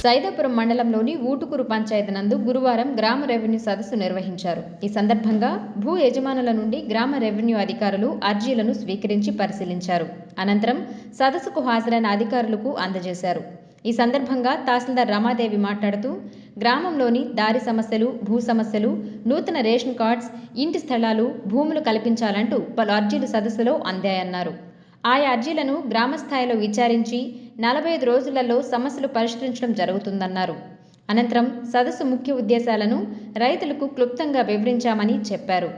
సైదాపురం మండలంలోని ఊటుకూరు పంచాయతీ నందు గురువారం గ్రామ రెవెన్యూ సదస్సు నిర్వహించారు. ఈ సందర్భంగా భూ యజమానుల నుండి గ్రామ రెవెన్యూ అధికారులు అర్జీలను స్వీకరించి పరిశీలించారు. అనంతరం సదస్సుకు హాజరైన అధికారులకు అందజేశారు. ఈ సందర్భంగా తహసీల్దార్ రమాదేవి మాట్లాడుతూ గ్రామంలోని దారి సమస్యలు, భూ సమస్యలు, నూతన రేషన్ కార్డ్స్, ఇంటి స్థలాలు, భూములు కల్పించాలంటూ పలు అర్జీలు సదస్సులో అందాయన్నారు. ఆయా అర్జీలను గ్రామస్థాయిలో విచారించి 45 రోజులలో సమస్యలు పరిష్కరించడం జరుగుతుందన్నారు. అనంతరం సదస్సు ముఖ్య ఉద్దేశాలను రైతులకు క్లుప్తంగా వివరించామని చెప్పారు.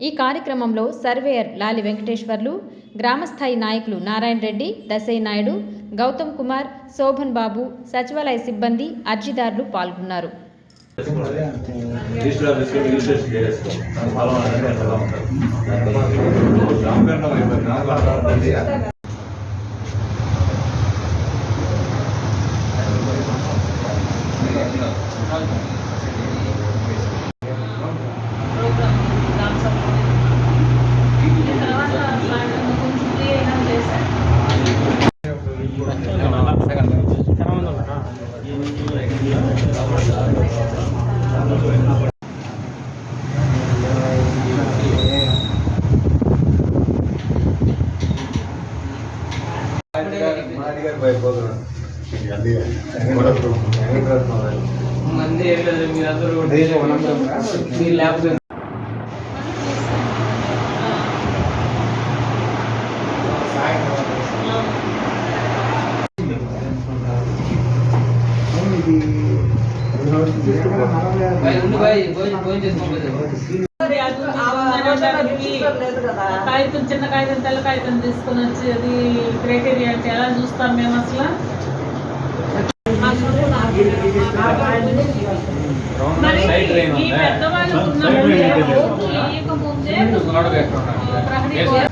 ఈ కార్యక్రమంలో సర్వేయర్ లాలి వెంకటేశ్వర్లు, గ్రామస్థాయి నాయకులు నారాయణ రెడ్డి, దశయ్య నాయుడు, గౌతమ్ కుమార్, శోభన్ బాబు, సచివాలయ సిబ్బంది, అర్జీదారులు పాల్గొన్నారు. కాగితం, చిన్న కాగితం, తెల్ల కాగితం తీసుకొని వచ్చి అది క్రైటీరియా అంటే ఎలా చూస్తాం మేము అసలు? ఈ పెద్దవాళ్ళు ఉన్నప్పుడు ఓట్లు వేయకముందే ప్రహరీ